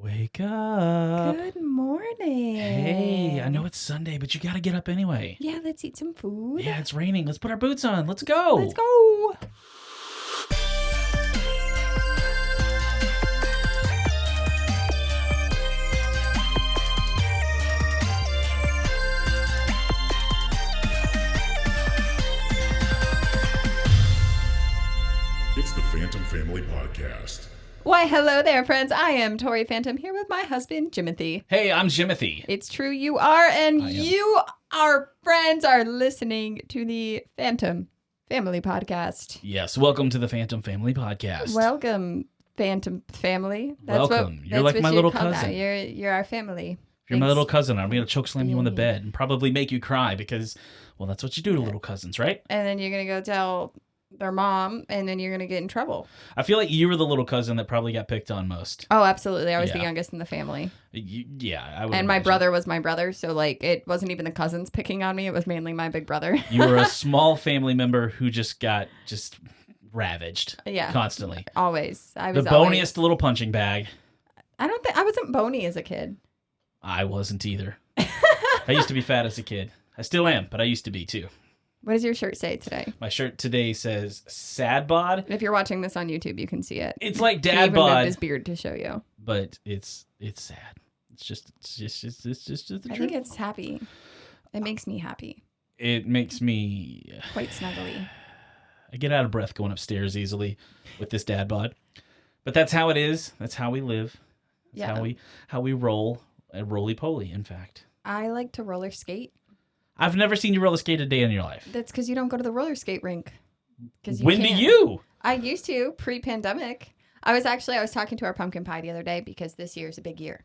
Wake up. Good morning. Hey, I know it's Sunday, but you got to get up anyway. Yeah, let's eat some food. Yeah, it's raining. Let's put our boots on. Let's go. Let's go. It's the Phantom Family Podcast. Why, hello there, friends. I am Tori Phantom here with my husband, Jimothy. Hey, I'm Jimothy. It's true, you are, and I am. you, our friends, are listening to the Phantom Family Podcast. Yes, welcome to the Phantom Family Podcast. Welcome, Phantom Family. Welcome. You're that's like what my you little call now. cousin. You're our family. You're my Thanks. little cousin. I'm going to choke slam you on the Yeah. bed and probably make you cry because, well, that's what you do to little cousins, right? And then you're going to go tell their mom, and then you're going to get in trouble. I feel like you were the little cousin that probably got picked on most. Oh, absolutely. I was the Yeah. youngest in the family. I would And my imagine. brother was my brother, so like it wasn't even the cousins picking on me, it was mainly my big brother. You were a small family member who just got ravaged Yeah. constantly. Always. I The was boniest little punching bag. I don't think I wasn't bony as a kid. I wasn't either. I used to be fat as a kid. I still am, but I used to be too. What does your shirt say today? My shirt today says sad bod. If you're watching this on YouTube, you can see it. It's like He dad even moved bod, his beard to show you. but it's sad. It's just the I truth. think it's happy. It makes me happy. It makes me Quite snuggly. I get out of breath going upstairs easily with this dad bod. But that's how it is. That's how we live. That's Yeah. how we roll. Roly poly, in fact. I like to roller skate. I've never seen you roller skate a day in your life. That's because you don't go to the roller skate rink. 'Cause When do can't. you? I used to pre-pandemic. I was talking to our pumpkin pie the other day because this year is a big year,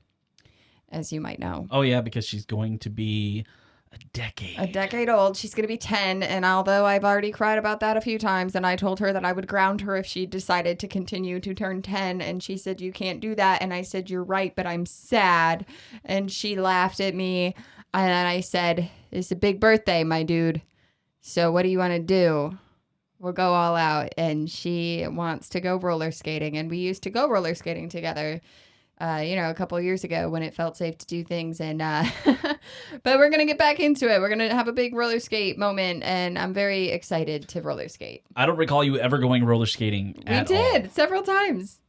as you might know. Oh yeah, because she's going to be a decade. A decade old. She's going to be 10. And although I've already cried about that a few times, and I told her that I would ground her if she decided to continue to turn 10. And she said, you can't do that. And I said, you're right, but I'm sad. And she laughed at me. And then I said, it's a big birthday, my dude. So what do you want to do? We'll go all out. And she wants to go roller skating. And we used to go roller skating together. A couple of years ago when it felt safe to do things. And but we're going to get back into it. We're going to have a big roller skate moment. And I'm very excited to roller skate. I don't recall you ever going roller skating at We did all. several times.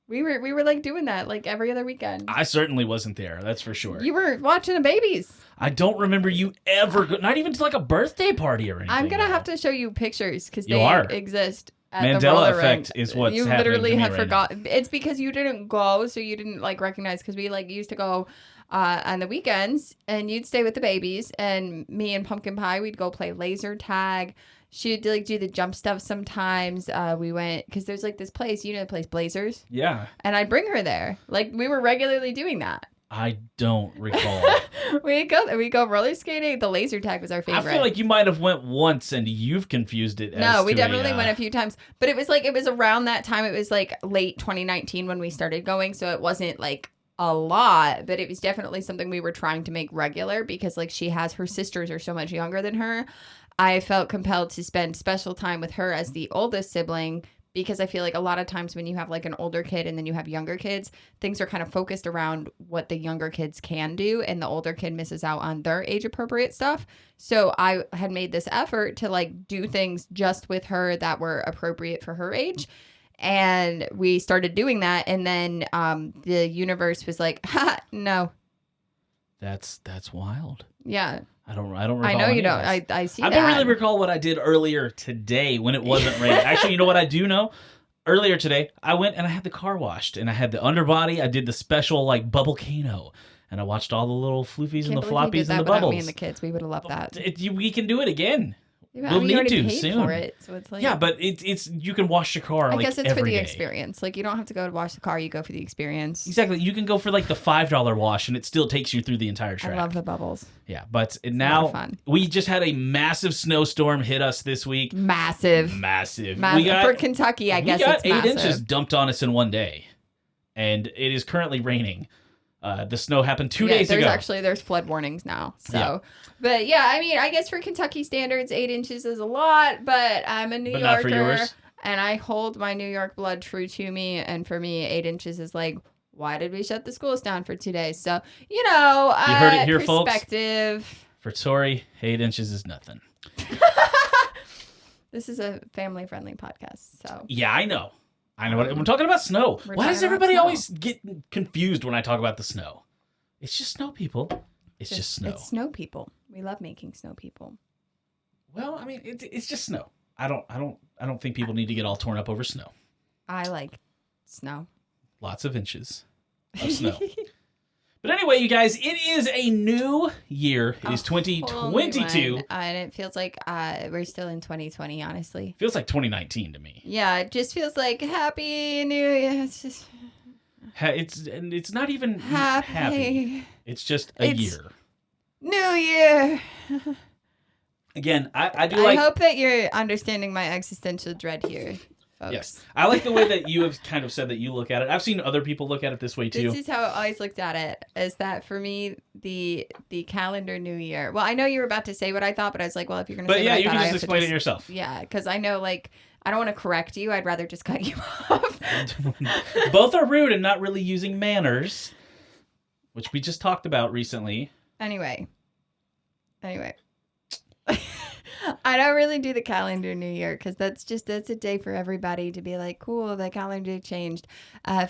We were like doing that like every other weekend. I certainly wasn't there, that's for sure. You were watching the babies. I don't remember you ever, not even to like a birthday party or anything. I'm going to though. have to show you pictures because You they are. exist. At the Mandela roller effect rink. is what's you happening literally to me have right now. forgotten. It's because you didn't go, so you didn't like recognize. Because we like used to go on the weekends, and you'd stay with the babies, and me and Pumpkin Pie, we'd go play laser tag. She'd like do the jump stuff sometimes. We went because there's like this place, the place Blazers, Yeah, and I'd bring her there. Like we were regularly doing that. I don't recall. We go roller skating. The laser tag was our I favorite. feel like you might have went once and you've confused it. No, as we to definitely went a few times. But it was around that time. It was like late 2019 when we started going. So it wasn't like a lot, but it was definitely something we were trying to make regular because like her sisters are so much younger than her. I felt compelled to spend special time with her as the oldest sibling because I feel like a lot of times when you have like an older kid and then you have younger kids, things are kind of focused around what the younger kids can do and the older kid misses out on their age appropriate stuff. So I had made this effort to like do things just with her that were appropriate for her age. And we started doing that. And then the universe was like, ha, no. That's wild. Yeah. I don't recall. I know any you of don't. this. I see I that. don't really recall what I did earlier today when it wasn't raining. Actually, you know what I do know? Earlier today, I went and I had the car washed, and I had the underbody. I did the special like bubblecano, and I watched all the little floofies and the floppies and the bubbles. Me and the kids, we would have loved that. We can do it again. Yeah, we'll you need already to paid soon. for it, so it's like Yeah, but it's you can wash your car. I like, guess it's for every the day. experience. Like you don't have to go to wash the car; you go for the experience. Exactly. You can go for like the $5 wash, and it still takes you through the entire track. I love the bubbles. Yeah, but a lot now of fun. we just had a massive snowstorm hit us this week. Massive. Massive. For Kentucky, I guess we got it's 8 massive. inches dumped on us in one day, and it is currently raining. The snow happened 2 days ago. There's flood warnings now. So, Yeah. but yeah, I mean, I guess for Kentucky standards, 8 inches is a lot, but I'm a New But Yorker. not for yours? And I hold my New York blood true to me. And for me, 8 inches is like, why did we shut the schools down for 2 days? So, you know, You heard it here, folks. Perspective. For Tori, 8 inches is nothing. This is a family-friendly podcast, so. Yeah, I know. We're talking about snow. Why does everybody always get confused when I talk about the snow? It's just snow, people. It's just snow. It's snow people. We love making snow people. Well, I mean, it's just snow. I don't think people need to get all torn up over snow. I like snow. Lots of inches of snow. But anyway, you guys, it is a new year. It is 2022. And it feels like we're still in 2020, honestly. Feels like 2019 to me. Yeah, it just feels like Happy New Year. It's just... It's not even happy. It's just a year. New Year. Again, I hope that you're understanding my existential dread here, folks. Yes. I like the way that you have kind of said that you look at it. I've seen other people look at it this way too. This is how I always looked at it, is that for me, the calendar New Year. Well, I know you were about to say what I thought, but I was like, well, if you're going to say what I thought, you can just explain it yourself. Yeah, because I know, like, I don't want to correct you. I'd rather just cut you off. Both are rude and not really using manners, which we just talked about recently. Anyway. I don't really do the calendar New Year because that's a day for everybody to be like, cool, the calendar changed.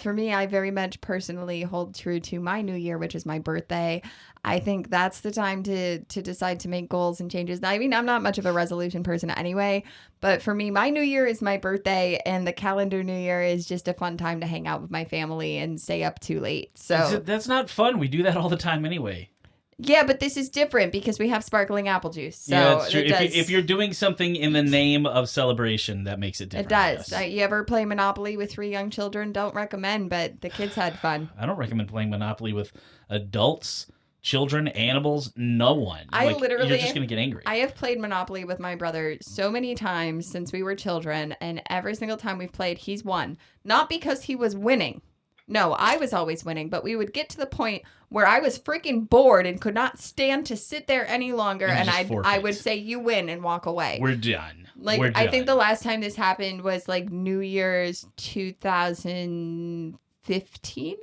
For me, I very much personally hold true to my New Year, which is my birthday. I think that's the time to decide to make goals and changes. I mean, I'm not much of a resolution person anyway, but for me, my New Year is my birthday, and the calendar New Year is just a fun time to hang out with my family and stay up too late. So that's not fun. We do that all the time anyway. Yeah, but this is different because we have sparkling apple juice. So yeah, that's true. If you're doing something in the name of celebration, that makes it different. It does. You ever play Monopoly with 3 young children? Don't recommend, but the kids had fun. I don't recommend playing Monopoly with adults, children, animals, no one. You're just going to get angry. I have played Monopoly with my brother so many times since we were children, and every single time we've played, he's won. Not because he was winning. No, I was always winning, but we would get to the point where I was freaking bored and could not stand to sit there any longer, and I would say, you win, and walk away. We're done. I think the last time this happened was like New Year's 2015,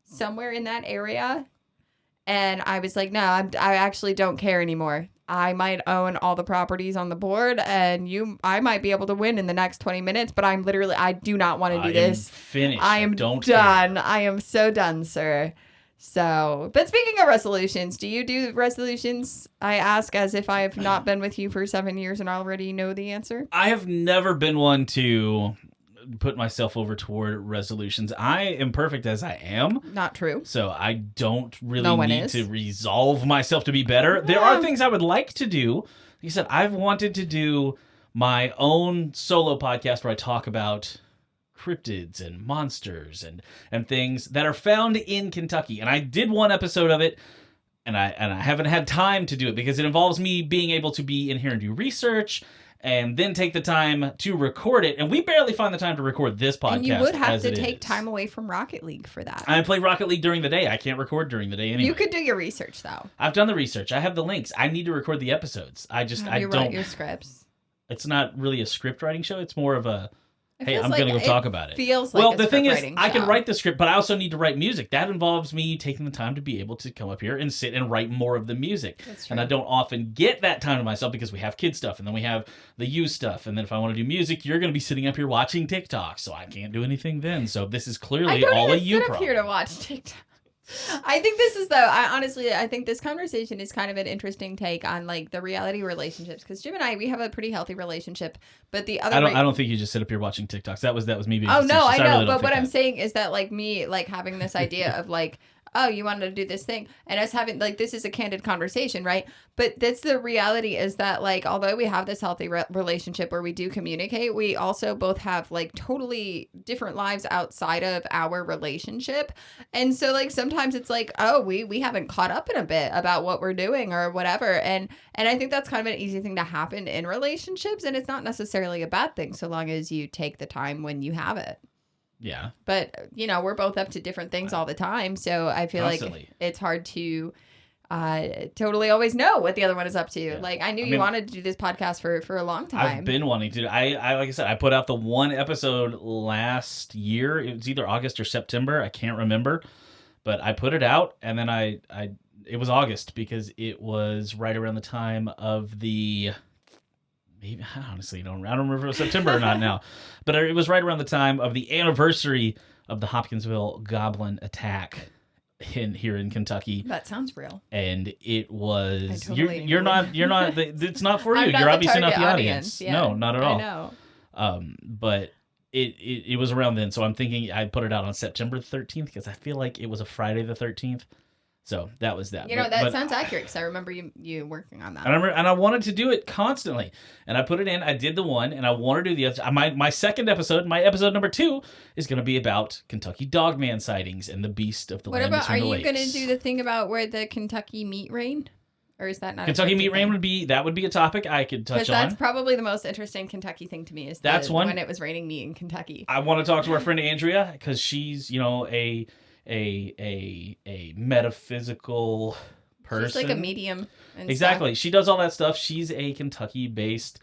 somewhere in that area. And I was like, no, I actually don't care anymore. I might own all the properties on the board, and I might be able to win in the next 20 minutes, but I do not want to do this. Finished. I am done. Care. I am so done, sir. So, but speaking of resolutions, do you do resolutions? I ask as if I have not been with you for 7 years and already know the answer. I have never been one to put myself over toward resolutions. I am perfect as I am. Not true. So I don't really need to resolve myself to be better. There are things I would like to do. Like you said, I've wanted to do my own solo podcast where I talk about cryptids and monsters and things that are found in Kentucky. And I did one episode of it, and I haven't had time to do it because it involves me being able to be in here and do research and then take the time to record it. And we barely find the time to record this podcast. And you would have to take time away from Rocket League for that. I play Rocket League during the day. I can't record during the day anyway. You could do your research, though. I've done the research. I have the links. I need to record the episodes. I don't write your scripts. It's not really a script writing show. It's more of a, hey, I'm going to go talk about it. Feels like the thing is, I can write the script, but I also need to write music. That involves me taking the time to be able to come up here and sit and write more of the music. That's true. And I don't often get that time to myself because we have kid stuff, and then we have the you stuff, and then if I want to do music, you're going to be sitting up here watching TikTok, so I can't do anything then. So this is clearly all a you problem. I don't even sit up here to watch TikTok. I think this is I think this conversation is kind of an interesting take on like the reality relationships, because Jim and I, we have a pretty healthy relationship, but the other I don't think you just sit up here watching TikToks. That was me being oh no, I know, really but what I'm saying is that like me like having this idea of like, oh, you wanted to do this thing, and us having like, this is a candid conversation, right? But that's the reality, is that like, although we have this healthy relationship where we do communicate, we also both have like totally different lives outside of our relationship. And so like sometimes it's like, oh, we haven't caught up in a bit about what we're doing or whatever. And I think that's kind of an easy thing to happen in relationships, and it's not necessarily a bad thing so long as you take the time when you have it. Yeah. But, you know, we're both up to different things all the time. So I feel like it's hard to totally always know what the other one is up to. Yeah. Like, I knew I you mean, wanted to do this podcast for a long time. I've been wanting to. I like I said, I put out the one episode last year. It was either August or September. I can't remember, but I put it out, and then it was August because it was right around the time of the. Maybe I honestly don't remember if it was September or not now, but it was right around the time of the anniversary of the Hopkinsville Goblin attack here in Kentucky. That sounds real. And it was totally you're not it's not for you. I'm not You're the obviously not the target audience. yeah. No, not at all. I know. But it was around then, so I'm thinking I put it out on September 13th because I feel like it was a Friday the 13th. So that was that. You know, that sounds accurate because I remember you working on that. And I wanted to do it constantly. And I put it in. I did the one, and I want to do the other. My second episode, my episode number 2, is going to be about Kentucky Dogman sightings and the beast of the land between the lakes. Are you going to do the thing about where the Kentucky meat rain? Or is that not Kentucky meat rain would be a topic I could touch on. Because that's probably the most interesting Kentucky thing to me is when it was raining meat in Kentucky. I want to talk to our friend Andrea because she's, a metaphysical person. She's like a medium. And exactly. She does all that stuff. She's a Kentucky-based.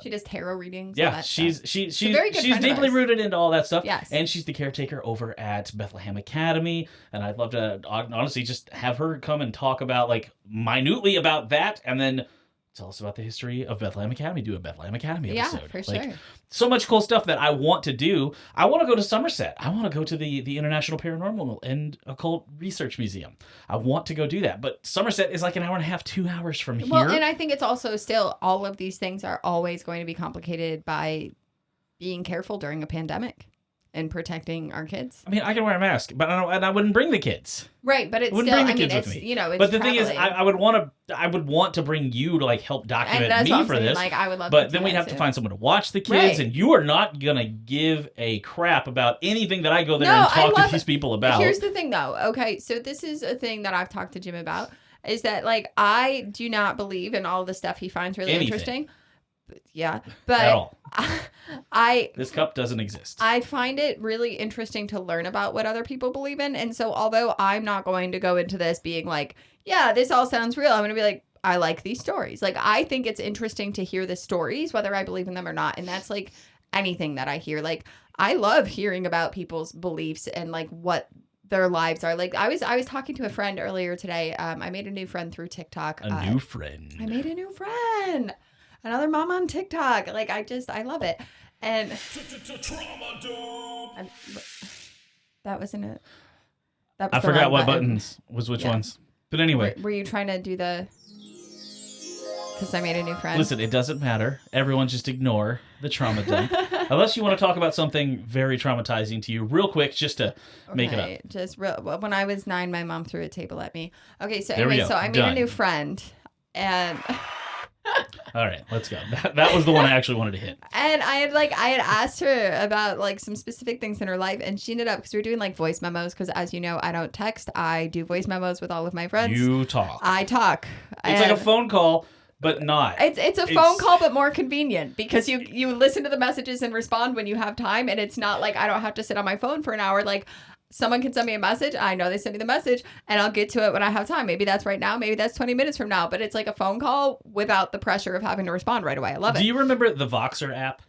She does tarot readings. Yeah, she's very good friend of deeply ours. rooted into all that stuff. Yes, and she's the caretaker over at Bethlehem Academy. And I'd love to honestly just have her come and talk about minutely about that, and then tell us about the history of Bethlehem Academy. Do a Bethlehem Academy episode. Yeah, for sure. So much cool stuff that I want to do. I want to go to Somerset. I want to go to the International Paranormal and Occult Research Museum. I want to go do that. But Somerset is like an hour and a half, 2 hours from here. Well, and I think it's also still all of these things are always going to be complicated by being careful during a pandemic and protecting our kids. I mean, I can wear a mask, but I wouldn't bring the kids. Right, but it's wouldn't still, bring the kids it's, with me. It's but the thing is, traveling. I would want to bring you to help document that's me what I'm for saying, this. I would love. But to then do we'd that have to too. find someone to watch the kids, Right. and you are not gonna give a crap about anything that I go there and talk to these people about. Here's the thing, though. Okay, so this is a thing that I've talked to Jim about. Is that I do not believe in all the stuff he finds really interesting. Yeah, but at all. This cup doesn't exist. I find it really interesting to learn about what other people believe in, and so although I'm not going to go into this being like, yeah, this all sounds real, I'm going to be like, I like these stories. I think it's interesting to hear the stories, whether I believe in them or not, and that's anything that I hear. I love hearing about people's beliefs and what their lives are. I was talking to a friend earlier today. I made a new friend through TikTok. New friend. I made a new friend. Another mom on TikTok. I love it. And Trauma dope. that wasn't it. That was I the forgot wrong what button. buttons was which ones. But anyway. Were you trying to do the... Because I made a new friend. Listen, it doesn't matter. Everyone just ignore the trauma dump. Unless you want to talk about something very traumatizing to you real quick just to make it up. Just when I was 9, my mom threw a table at me. Okay, so There we anyway, go. so I made Done. a new friend. And... All right, let's go. That was the one I actually wanted to hit. And I had asked her about some specific things in her life, and she ended up, because we were doing voice memos, because as you know, I don't text. I do voice memos with all of my friends. You talk. I talk. It's like a phone call, but not. It's a phone call, but more convenient, because you listen to the messages and respond when you have time, and it's not I don't have to sit on my phone for an hour. Someone can send me a message. I know they sent me the message, and I'll get to it when I have time. Maybe that's right now. Maybe that's 20 minutes from now. But it's a phone call without the pressure of having to respond right away. I love it. Do you remember the Voxer app?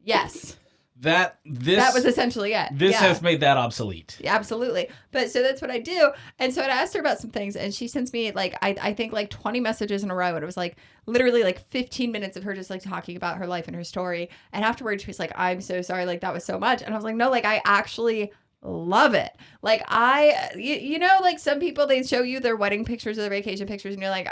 Yes. That was essentially it. This has made that obsolete. Yeah, absolutely. But so that's what I do. And so I'd asked her about some things, and she sends me I think 20 messages in a row. And it was literally 15 minutes of her just talking about her life and her story. And afterwards she was like, I'm so sorry. that was so much. And I was like, no, I actually love it. Some people, they show you their wedding pictures or their vacation pictures, and you're like,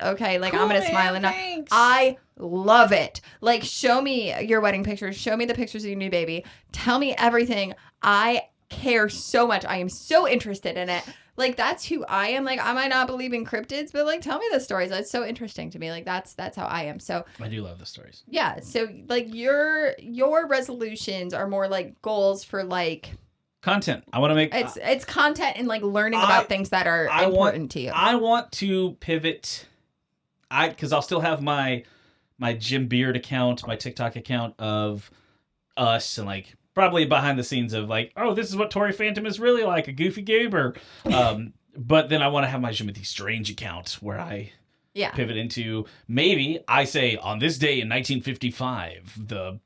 okay, Cool, I'm gonna smile enough. thanks. I love it. Show me your wedding pictures, show me the pictures of your new baby, tell me everything. I care so much. I am so interested in it. That's who I am. I might not believe in cryptids, but tell me the stories. That's so interesting to me. That's how I am. So I do love the stories. yeah. So your resolutions are more goals for Content. I want to make... It's content and learning about things that are important to you. I want to pivot. Because I'll still have my Jim Beard account, my TikTok account of us, and probably behind the scenes of oh, this is what Tori Phantom is really like, a goofy goober. But then I want to have my Jimothy Strange account where I Yeah. pivot into, maybe I say, on this day in 1955, the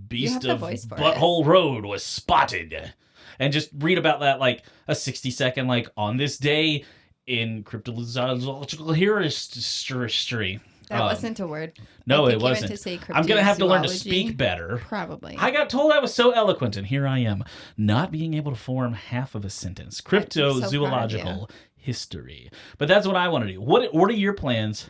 beast have the of voice for Butthole Road was spotted. And just read about that, like a 60-second, like, on this day in cryptozoological history. That wasn't a word. No, I think it you meant wasn't. to say I'm going to have to learn to cryptozoology. speak better. Probably. I got told I was so eloquent, and here I am, not being able to form half of a sentence. so proud of Cryptozoological history. But that's what I want to do. What are your plans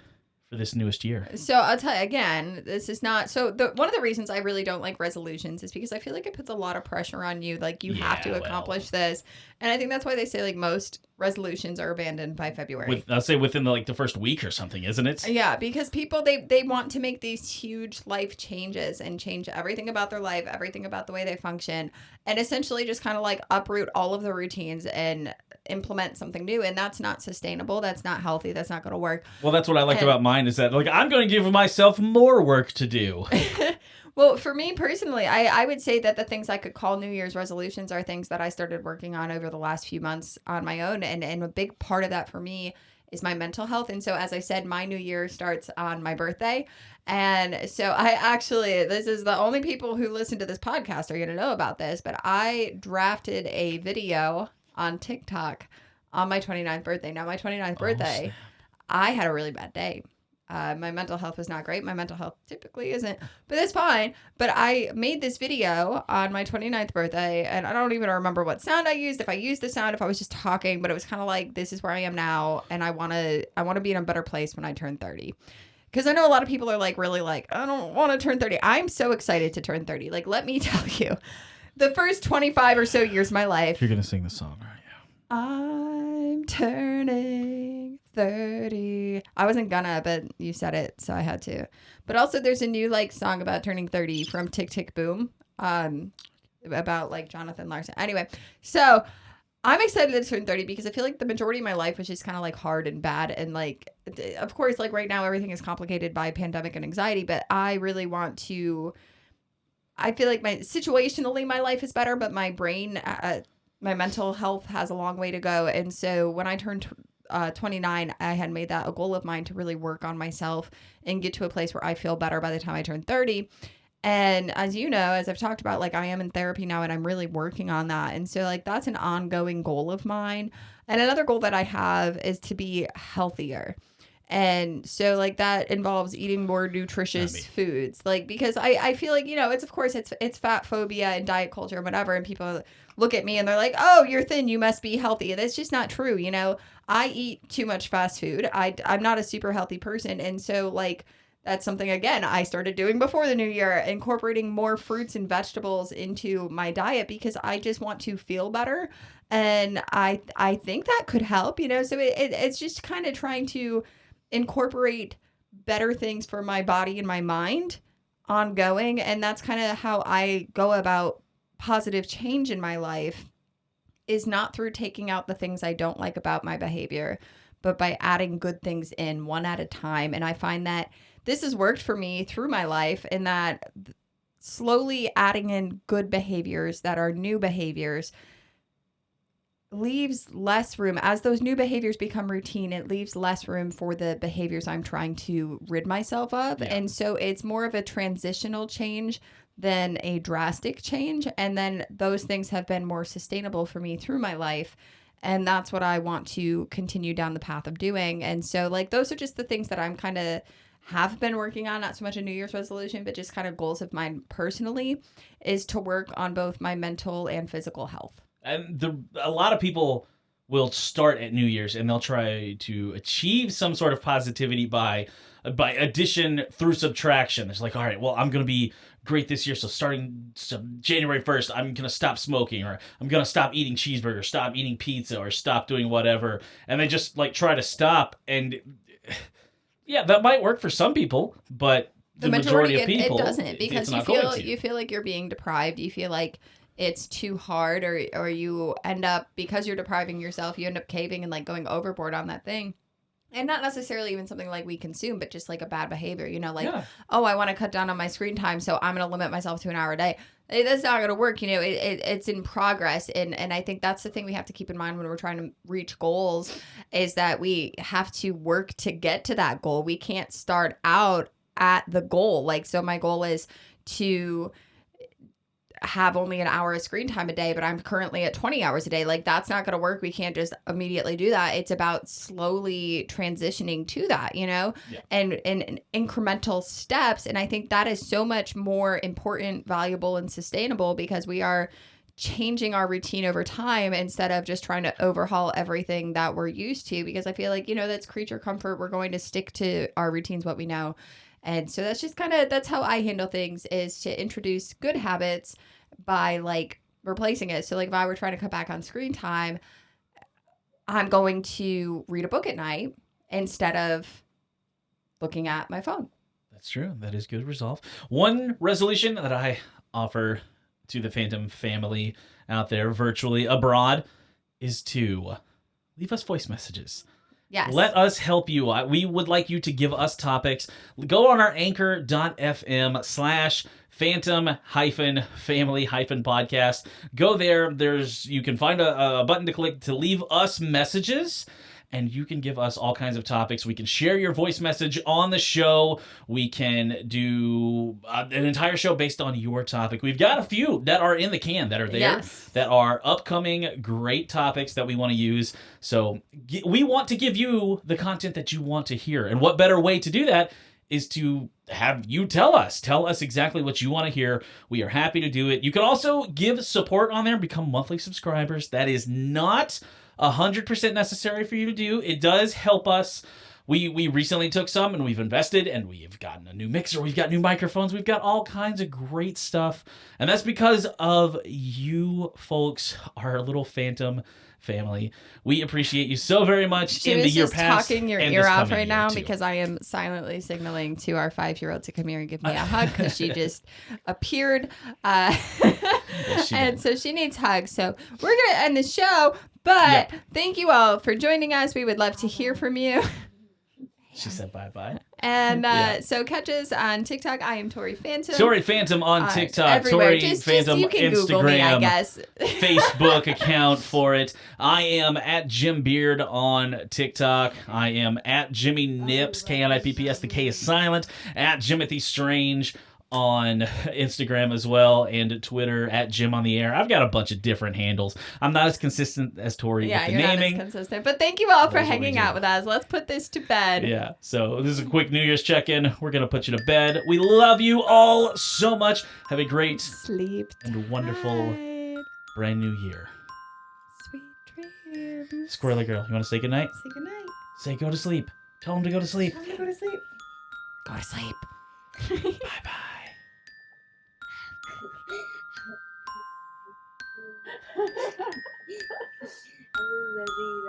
for this newest year? So I'll tell you again, this is not one of the reasons I really don't like resolutions is because I feel like it puts a lot of pressure on you. Like you have to accomplish this. And I think that's why they say like most resolutions are abandoned by February. I'll say within the first week or something, isn't it? Yeah, because people they want to make these huge life changes and change everything about their life, everything about the way they function, and essentially just kind of like uproot all of the routines and implement something new, and that's not sustainable, that's not healthy, that's not going to work. Well, that's what I liked about mine is that like I'm going to give myself more work to do. Well, for me personally, I would say that the things I could call New Year's resolutions are things that I started working on over the last few months on my own. And a big part of that for me is my mental health. And so, as I said, my New Year starts on my birthday. And so this is the only people who listen to this podcast are going to know about this, but I drafted a video on TikTok on my 29th birthday. Now, my 29th birthday, I had a really bad day. My mental health was not great. My mental health typically isn't, but that's fine. But I made this video on my 29th birthday, and I don't even remember what sound I used, if I used the sound, if I was just talking, but it was kind of like, this is where I am now, and I want to be in a better place when I turn 30. Because I know a lot of people are like, really like, I don't want to turn 30. I'm so excited to turn 30. Like, let me tell you, the first 25 or so years of my life. You're going to sing the song, aren't you? I'm turning 30. I wasn't gonna, but you said it, so I had to. But also there's a new like song about turning 30 from Tick Tick Boom, about like Jonathan Larson. Anyway, so I'm excited to turn 30 because I feel like the majority of my life was just kind of like hard and bad, and like of course like right now everything is complicated by pandemic and anxiety, but I really want to, I feel like situationally my life is better, but my brain my mental health has a long way to go. And so when I turned 29, I had made that a goal of mine to really work on myself and get to a place where I feel better by the time I turn 30. And as you know, as I've talked about, like I am in therapy now and I'm really working on that. And so like that's an ongoing goal of mine. And another goal that I have is to be healthier. And so like that involves eating more nutritious foods, like, because I feel like, you know, it's, of course it's fat phobia and diet culture and whatever. And people look at me and they're like, oh, you're thin, you must be healthy. And that's just not true. You know, I eat too much fast food. I'm not a super healthy person. And so like, that's something, again, I started doing before the new year, incorporating more fruits and vegetables into my diet because I just want to feel better. And I think that could help, you know, so it's just kind of trying to incorporate better things for my body and my mind ongoing. And that's kind of how I go about positive change in my life, is not through taking out the things I don't like about my behavior, but by adding good things in one at a time. And I find that this has worked for me through my life, in that slowly adding in good behaviors that are new behaviors leaves less room. As those new behaviors become routine, it leaves less room for the behaviors I'm trying to rid myself of. Yeah. And so it's more of a transitional change than a drastic change. And then those things have been more sustainable for me through my life. And that's what I want to continue down the path of doing. And so like, those are just the things that I'm kind of have been working on, not so much a New Year's resolution, but just kind of goals of mine personally, is to work on both my mental and physical health. And a lot of people will start at New Year's and they'll try to achieve some sort of positivity by addition through subtraction. It's like, all right, well, I'm going to be great this year, so starting January 1st, I'm going to stop smoking, or I'm going to stop eating cheeseburgers, stop eating pizza, or stop doing whatever. And they just like try to stop. And yeah, that might work for some people, but the majority of people, it doesn't, because you feel like you're being deprived. You feel like it's too hard, or you end up, because you're depriving yourself, you end up caving and like going overboard on that thing. And not necessarily even something like we consume, but just like a bad behavior, like, Yeah. oh, I want to cut down on my screen time, so I'm going to limit myself to an hour a day. That's not going to work. It's in progress. And I think that's the thing we have to keep in mind when we're trying to reach goals is that we have to work to get to that goal. We can't start out at the goal. Like, so my goal is to have only an hour of screen time a day, but I'm currently at 20 hours a day. Like, that's not going to work. We can't just immediately do that. It's about slowly transitioning to that, and incremental steps. And I think that is so much more important, valuable, and sustainable because we are changing our routine over time instead of just trying to overhaul everything that we're used to. Because I feel like, that's creature comfort. We're going to stick to our routines, what we know. And so that's just that's how I handle things, is to introduce good habits by like replacing it. So like if I were trying to cut back on screen time, I'm going to read a book at night instead of looking at my phone. That's true. That is good resolve. One resolution that I offer to the Phantom family out there virtually abroad is to leave us voice messages. Yes. Let us help you. We would like you to give us topics. Go on our anchor.fm/phantom-family-podcast. Go there. You can find a button to click to leave us messages. And you can give us all kinds of topics. We can share your voice message on the show. We can do an entire show based on your topic. We've got a few that are in the can that are there, Yes. that are upcoming great topics that we want to use. So we want to give you the content that you want to hear. And what better way to do that is to have you tell us exactly what you want to hear. We are happy to do it. You can also give support on there, become monthly subscribers. That is not 100% necessary for you to do. It does help us. We recently took some and we've invested and we've gotten a new mixer. We've got new microphones. We've got all kinds of great stuff. And that's because of you folks, our little Phantom family. We appreciate you so very much She in the was year just past. talking your and ear this off coming right year, now too. because I am silently signaling to our 5-year-old to come here and give me a hug because she just appeared. Yes, she And did. so she needs hugs. So we're going to end the show. But Thank you all for joining us. We would love to hear from you. She said bye-bye. And Yeah. so catch us on TikTok. I am Tori Phantom. Tori Phantom on TikTok. Everywhere. Tori Just Phantom you can Instagram. Google me, I guess. Facebook account for it. I am at Jim Beard on TikTok. I am at Jimmy Nips, K-N-I-P-P-S. The K is silent. At Jimothy Strange on Instagram as well, and Twitter at Jim on the Air. I've got a bunch of different handles. I'm not as consistent as Tori Yeah, with the you're naming. not as consistent. But thank you all for That's what we hanging do. out with us. Let's put this to bed. Yeah, so this is a quick New Year's check-in. We're going to put you to bed. We love you all so much. Have a great Sleep and wonderful tight. brand new year. Sweet dreams. Squirrely girl, you want to say goodnight? Say goodnight. Say go to sleep. Tell him to go to sleep. I'm gonna go to sleep. Go to sleep. Bye-bye. I love you.